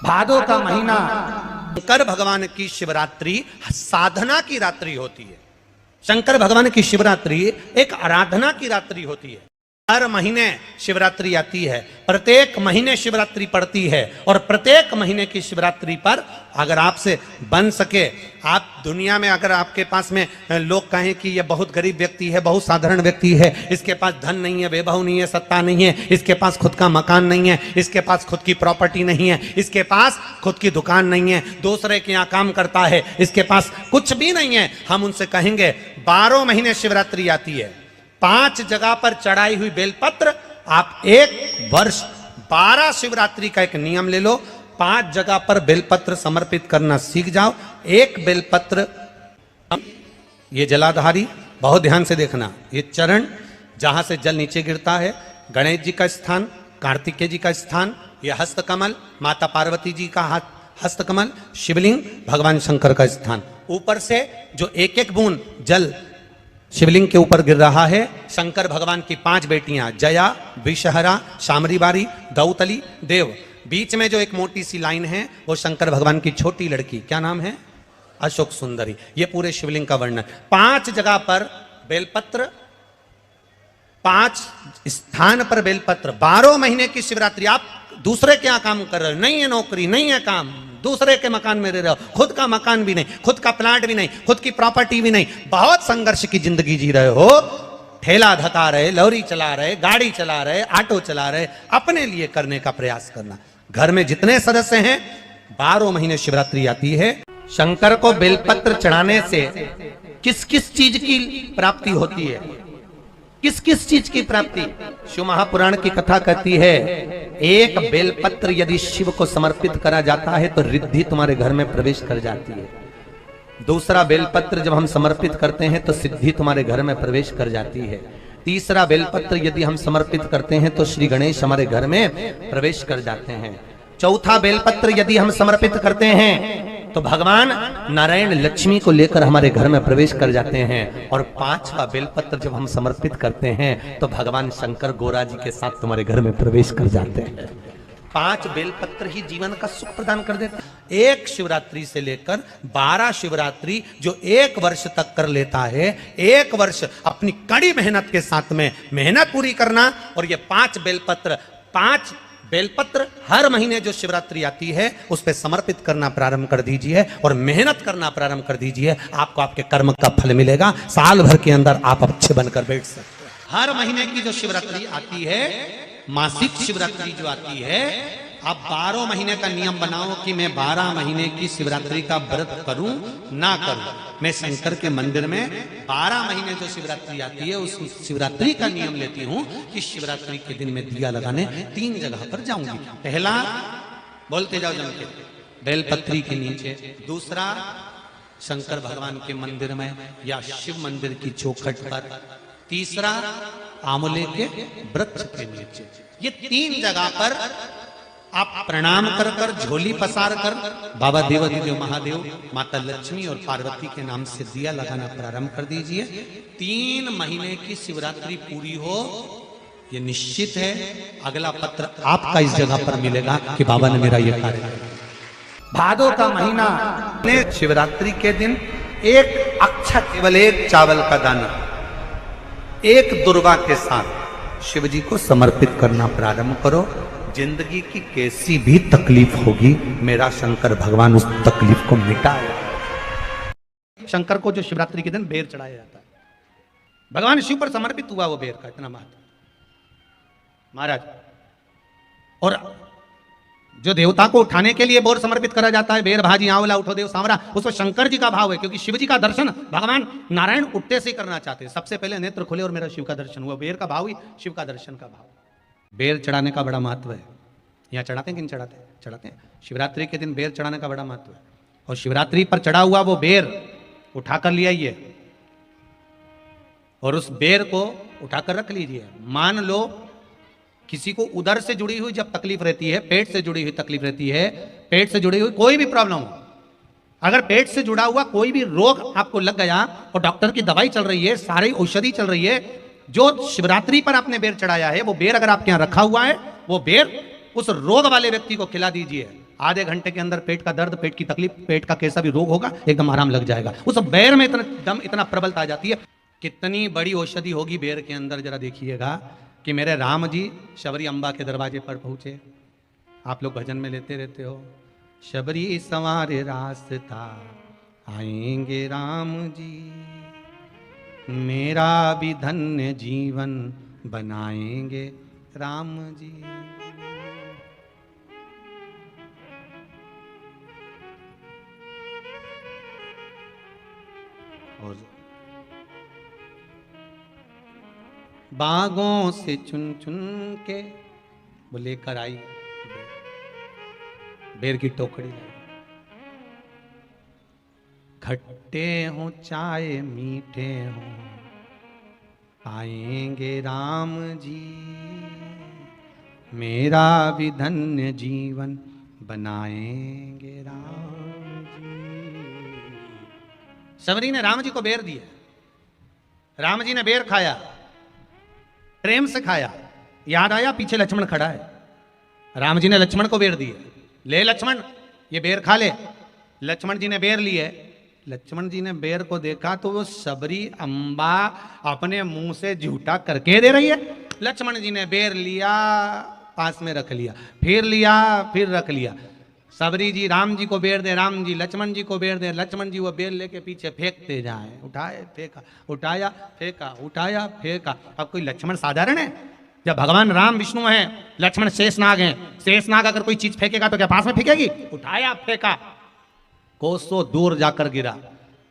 भादो का महीना शंकर भगवान की शिवरात्रि साधना की रात्रि होती है। शंकर भगवान की शिवरात्रि एक आराधना की रात्रि होती है। हर महीने शिवरात्रि आती है, प्रत्येक महीने शिवरात्रि पड़ती है और प्रत्येक महीने की शिवरात्रि पर अगर आपसे बन सके, आप दुनिया में अगर आपके पास में लोग कहें कि यह बहुत गरीब व्यक्ति है, बहुत साधारण व्यक्ति है, इसके पास धन नहीं है, वैभव नहीं है, सत्ता नहीं है, इसके पास खुद का मकान नहीं है, इसके पास खुद की प्रॉपर्टी नहीं है, इसके पास खुद की दुकान नहीं है, दूसरे के यहाँ काम करता है, इसके पास कुछ भी नहीं है, हम उनसे कहेंगे 12 महीने शिवरात्रि आती है, 5 जगह पर चढ़ाई हुई बेलपत्र, आप एक वर्ष 12 शिवरात्रि का एक नियम ले लो, 5 जगह पर बेलपत्र समर्पित करना सीख जाओ। एक बेलपत्र, ये जलाधारी, बहुत ध्यान से देखना, ये चरण जहां से जल नीचे गिरता है, गणेश जी का स्थान, कार्तिकेय जी का स्थान, यह हस्तकमल, माता पार्वती जी का हाथ हस्तकमल, शिवलिंग, भगवान शंकर का स्थान। ऊपर से जो एक एक बूंद जल शिवलिंग के ऊपर गिर रहा है, शंकर भगवान की 5 बेटियां, जया, विषहरा, शामरीबारी, दौतली, देव। बीच में जो एक मोटी सी लाइन है वो शंकर भगवान की छोटी लड़की, क्या नाम है? अशोक सुंदरी। ये पूरे शिवलिंग का वर्णन। 5 जगह पर बेलपत्र, 5 स्थान पर बेलपत्र, 12 महीने की शिवरात्रि। आप दूसरे के यहाँ काम कर रहे हो, नहीं है नौकरी, नहीं है काम, दूसरे के मकान में रह रहे हो, खुद का मकान भी नहीं, खुद का प्लाट भी नहीं, खुद की प्रॉपर्टी भी नहीं, बहुत संघर्ष की जिंदगी जी रहे हो, ठेला धका रहे, लॉरी चला रहे, गाड़ी चला रहे, ऑटो चला रहे, अपने लिए करने का प्रयास करना। घर में जितने सदस्य हैं, 12 महीने शिवरात्रि आती है। शंकर को बेलपत्र चढ़ाने से किस किस चीज की प्राप्ति होती है? किस किस चीज की प्राप्ति? शिव महापुराण की कथा कहती है, एक बेलपत्र यदि शिव को समर्पित करा जाता है तो रिद्धि तुम्हारे घर में प्रवेश कर जाती है। दूसरा बेलपत्र जब हम समर्पित करते हैं तो सिद्धि तुम्हारे घर में प्रवेश कर जाती है। तीसरा बेलपत्र यदि हम समर्पित करते हैं तो श्री गणेश हमारे घर में प्रवेश कर जाते हैं। चौथा बेलपत्र यदि हम समर्पित करते हैं तो भगवान नारायण लक्ष्मी को लेकर हमारे घर में प्रवेश कर जाते हैं। और 5वां बेलपत्र जब हम समर्पित करते हैं तो भगवान शंकर गोरा जी के साथ तुम्हारे घर में प्रवेश कर जाते हैं। 5 बेलपत्र ही जीवन का सुख प्रदान कर देते हैं। एक शिवरात्रि से लेकर 12 शिवरात्रि जो 1 वर्ष तक कर लेता है, 1 वर्ष अपनी कड़ी मेहनत के साथ में मेहनत पूरी करना। और ये 5 बेलपत्र हर महीने जो शिवरात्रि आती है उस पर समर्पित करना प्रारंभ कर दीजिए और मेहनत करना प्रारंभ कर दीजिए। आपको आपके कर्म का फल मिलेगा। साल भर के अंदर आप अच्छे बनकर बैठ सकते हैं। हर महीने की जो शिवरात्रि आती है, मासिक शिवरात्रि जो आती है, आप 12 महीने का नियम बनाओ कि मैं 12 महीने की शिवरात्रि का व्रत करूं ना करूं। मैं शंकर के मंदिर में 12 महीने जो शिवरात्रि आती है उस शिवरात्रि का नियम लेती हूं कि शिवरात्रि के दिन मैं दिया लगाने 3 जगह पर जाऊंगी। पहला, बोलते जाओ जम के, बेलपत्री के नीचे। दूसरा, शंकर भगवान के मंदिर में या शिव मंदिर की चौखट पर। तीसरा, आंवले के वृक्ष के नीचे। ये 3 जगह पर आप प्रणाम कर कर, झोली पसार कर बाबा देवाधिदेव महादेव, माता लक्ष्मी और पार्वती के नाम से दिया लगाना प्रारंभ कर दीजिए। 3 महीने की शिवरात्रि पूरी हो, ये निश्चित है अगला पत्र आपका इस जगह पर मिलेगा कि बाबा ने मेरा ये कार्य किया। भादो का महीना, शिवरात्रि के दिन एक अक्षत, केवल 1 चावल का दाना, 1 दुर्वा के साथ शिव जी को समर्पित करना प्रारंभ करो। जिंदगी की कैसी भी तकलीफ होगी, मेरा शंकर भगवान उस तकलीफ को मिटाएगा। शंकर को जो शिवरात्रि के दिन बेर चढ़ाया जाता है, भगवान शिव पर समर्पित हुआ वो बेर का इतना महत्व महाराज। और जो देवता को उठाने के लिए बोर समर्पित करा जाता है, बेर भाजी आंवला उठो देव सांवरा, उसमें शंकर जी का भाव है, क्योंकि शिव जी का दर्शन भगवान नारायण उठते से करना चाहते हैं। सबसे पहले नेत्र खुले और मेरा शिव का दर्शन हुआ। बेर का भाव ही शिव का दर्शन का भाव। बेर चढ़ाने का बड़ा महत्व है। यहाँ चढ़ाते हैं कि नहीं चढ़ाते? चढ़ाते हैं। शिवरात्रि के दिन बेर चढ़ाने का बड़ा महत्व है। और शिवरात्रि पर चढ़ा हुआ वो बेर उठाकर ले आइए और उस बेर को उठाकर रख लीजिए। मान लो किसी को उदर से जुड़ी हुई जब तकलीफ रहती है, पेट से जुड़ी हुई तकलीफ रहती है, पेट से जुड़ी हुई कोई भी प्रॉब्लम हो, अगर पेट से जुड़ा हुआ कोई भी रोग आपको लग गया और डॉक्टर की दवाई चल रही है, सारी औषधि चल रही है, जो शिवरात्रि पर आपने बेर चढ़ाया है वो बेर अगर आपके यहाँ रखा हुआ है, वो बेर उस रोग वाले व्यक्ति को खिला दीजिए। आधे घंटे के अंदर पेट का दर्द, पेट की तकलीफ, पेट का कैसा भी रोग होगा एकदम आराम लग जाएगा। उस बैर में इतना दम, इतना प्रबलता आ जाती है। कितनी बड़ी औषधि होगी बैर के अंदर, जरा देखिएगा कि मेरे राम जी शबरी अम्बा के दरवाजे पर पहुंचे। आप लोग भजन में लेते रहते हो, शबरी संवारे रास्ता आएंगे राम जी, मेरा भी धन्य जीवन बनाएंगे राम जी। और बागों से चुन चुन के वो लेकर आई बेर की टोकरी, खट्टे हो चाहे मीठे हो आएंगे राम जी, मेरा भी धन्य जीवन बनाएंगे राम जी। शबरी ने राम जी को बेर दिया, राम जी ने बेर खाया, प्रेम से खाया। याद आया पीछे लक्ष्मण खड़ा है, राम जी ने लक्ष्मण को बेर दिए, ले लक्ष्मण ये बेर खा ले। लक्ष्मण जी ने बेर लिए, लक्ष्मण जी ने बेर को देखा तो वो शबरी अम्बा अपने मुंह से झूठा करके दे रही है। लक्ष्मण जी ने बेर लिया, पास में रख लिया, फिर लिया, फिर रख लिया। शबरी जी राम जी को बेर दे, राम जी लक्ष्मण जी को बेर दे, लक्ष्मण जी वो बेर लेके पीछे फेंकते जाए, उठाए फेंका, उठाया फेंका, उठाया फेंका। अब कोई लक्ष्मण साधारण है? जब भगवान राम विष्णु हैं, लक्ष्मण शेषनाग हैं, शेषनाग अगर कोई चीज फेंकेगा तो क्या पास में फेंकेगी? उठाया फेंका, कोसों दूर जाकर गिरा।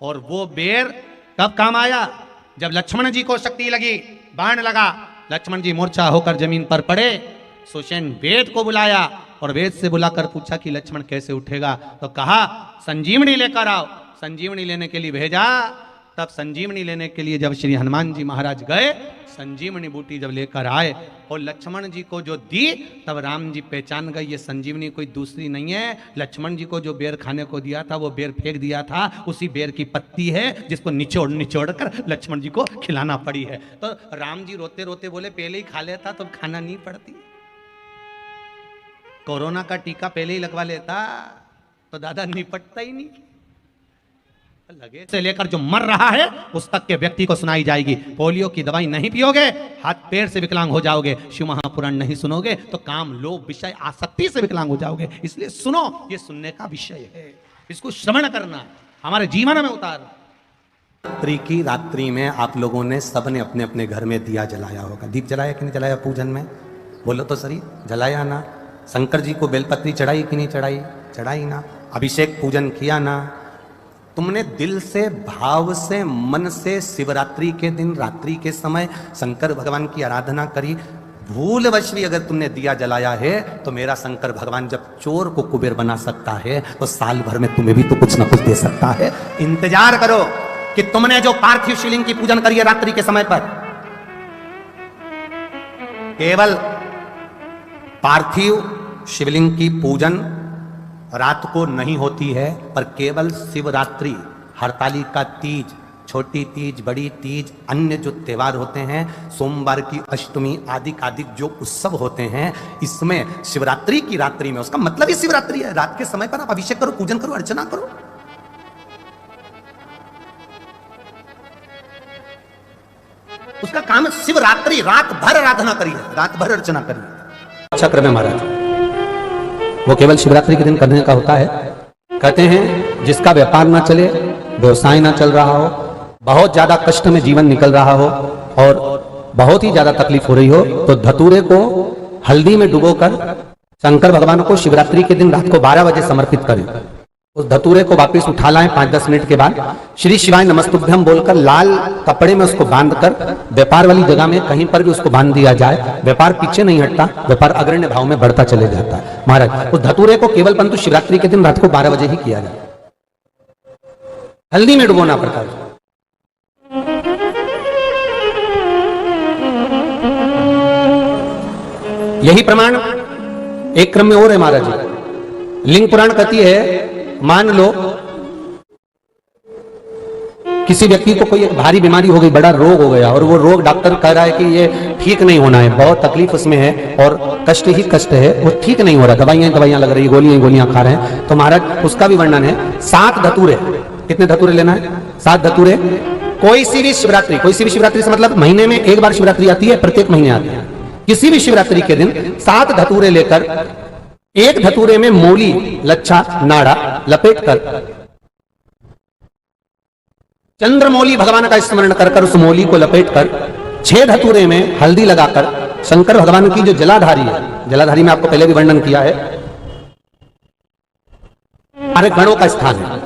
और वो बेर कब काम आया? जब लक्ष्मण जी को शक्ति लगी, बाण लगा, लक्ष्मण जी मूर्छा होकर जमीन पर पड़े। सुषेण वेद को बुलाया और वेद से बुलाकर पूछा कि लक्ष्मण कैसे उठेगा, तो कहा संजीवनी लेकर आओ। संजीवनी लेने के लिए भेजा। तब संजीवनी लेने के लिए जब श्री हनुमान जी महाराज गए, संजीवनी बूटी जब लेकर आए और लक्ष्मण जी को जो दी, तब राम जी पहचान गए ये संजीवनी कोई दूसरी नहीं है। लक्ष्मण जी को जो बेर खाने को दिया था वो बेर फेंक दिया था, उसी बेर की पत्ती है जिसको निचोड़ निचोड़ कर लक्ष्मण जी को खिलाना पड़ी है। तो राम जी रोते रोते बोले पहले ही खा लेता तो खाना नहीं पड़ती, कोरोना का टीका पहले ही लगवा लेता तो दादा निपटता ही नहीं। लगे से लेकर जो मर रहा है उस तक के व्यक्ति को सुनाई जाएगी। पोलियो की दवाई नहीं पियोगे, हाथ पैर से विकलांग हो जाओगे। शिव महापुराण नहीं सुनोगे तो काम, लोभ, विषय, आसक्ति से विकलांग हो जाओगे। इसलिए सुनो, ये सुनने का विषय है, इसको श्रवण करना, हमारे जीवन में उतार। रात्रि की रात्रि में आप लोगों ने सबने अपने अपने घर में दिया जलाया होगा। दीप जलाया कि नहीं जलाया? पूजन में बोलो तो सही, जलाया ना? शंकर जी को बेलपत्री चढ़ाई कि नहीं चढ़ाई? चढ़ाई ना? अभिषेक पूजन किया ना? तुमने दिल से, भाव से, मन से शिवरात्रि के दिन, रात्रि के समय शंकर भगवान की आराधना करी। भूलवश भी अगर तुमने दिया जलाया है तो मेरा शंकर भगवान जब चोर को कुबेर बना सकता है तो साल भर में तुम्हें भी तो कुछ ना कुछ दे सकता है। इंतजार करो कि तुमने जो पार्थिव शिवलिंग की पूजन करी है रात्रि के समय पर, केवल पार्थिव शिवलिंग की पूजन रात को नहीं होती है, पर केवल शिवरात्रि, हरतालिका तीज, छोटी तीज, बड़ी तीज, अन्य जो त्योहार होते हैं, सोमवार की अष्टमी आदि आदि जो उत्सव होते हैं, इसमें शिवरात्रि की रात्रि में, उसका मतलब ही शिवरात्रि है। रात के समय पर आप अभिषेक करो, पूजन करो, अर्चना करो। उसका काम शिवरात्रि, रात भर आराधना करिए, रात भर अर्चना करिए। चक्र में महाराज वो केवल शिवरात्रि के दिन करने का होता है। कहते हैं जिसका व्यापार ना चले, व्यवसाय ना चल रहा हो, बहुत ज्यादा कष्ट में जीवन निकल रहा हो और बहुत ही ज्यादा तकलीफ हो रही हो, तो धतूरे को हल्दी में डुबोकर शंकर भगवान को शिवरात्रि के दिन रात को 12 बजे समर्पित करें। उस धतूरे को वापस उठा लाएं 5-10 मिनट के बाद, श्री शिवाय नमस्तुभ्यम बोलकर लाल कपड़े में उसको बांधकर व्यापार वाली जगह में कहीं पर भी उसको बांध दिया जाए। व्यापार पीछे नहीं हटता, व्यापार अग्रण्य भाव में बढ़ता चले जाता है। महाराज उस धतूरे को केवल परंतु शिवरात्रि के दिन रात को 12 बजे ही किया जाए, हल्दी में डुबोना पड़ता है। यही प्रमाण एक क्रम में और है महाराज जी। लिंग पुराण कहती है, मान लो किसी व्यक्ति को कोई एक भारी बीमारी हो गई, बड़ा रोग हो गया, और वो रोग डॉक्टर कह रहा है कि ये ठीक नहीं होना है, बहुत तकलीफ उसमें है और कष्ट ही कष्ट है, वो ठीक नहीं हो रहा, दवाइयां लग रही, गोलियां खा रहे हैं, तो महाराज उसका भी वर्णन है। 7 धतूरे, कितने धतूरे लेना है? 7 धतूरे। कोई सी भी शिवरात्रि से मतलब महीने में एक बार शिवरात्रि आती है, प्रत्येक महीने आती है। किसी भी शिवरात्रि के दिन 7 धतूरे लेकर, एक धतूरे में मूली, लच्छा, नाड़ा लपेट कर, चंद्रमौली भगवान का स्मरण कर उस मौली को लपेट कर 6 धतूरे में हल्दी लगाकर शंकर भगवान की जो जलाधारी है, जलाधारी में आपको पहले भी वर्णन किया है, हमारे गणों का स्थान है।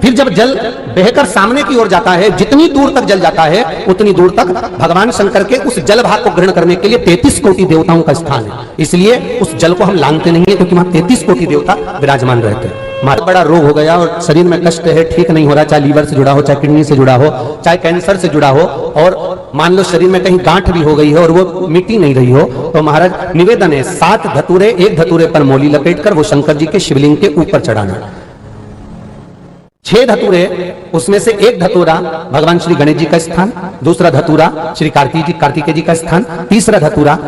फिर जब जल बहकर सामने की ओर जाता है, जितनी दूर तक जल जाता है उतनी दूर तक भगवान शंकर के उस जल भाग को ग्रहण करने के लिए 33 कोटि देवताओं का स्थान है। इसलिए उस जल को हम लांघते नहीं है, क्योंकि वहां 33 कोटि देवता विराजमान रहते हैं। हमारा बड़ा रोग हो गया और शरीर में कष्ट है, ठीक नहीं हो रहा, चाहे लीवर से जुड़ा हो, चाहे किडनी से जुड़ा हो, चाहे कैंसर से जुड़ा हो, और मान लो शरीर में कहीं गांठ भी हो गई है और वो मिट्टी नहीं रही हो, तो महाराज निवेदन है 7 धतूरे, एक धतूरे पर मौली लपेटकर वो शंकर जी के शिवलिंग के ऊपर चढ़ाना। 6 धतूरे, उसमें से एक धतूरा भगवान श्री गणेश जी का स्थान, दूसरा धतूरा श्री कार्तिकेय जी का स्थान, तीसरा धतूरा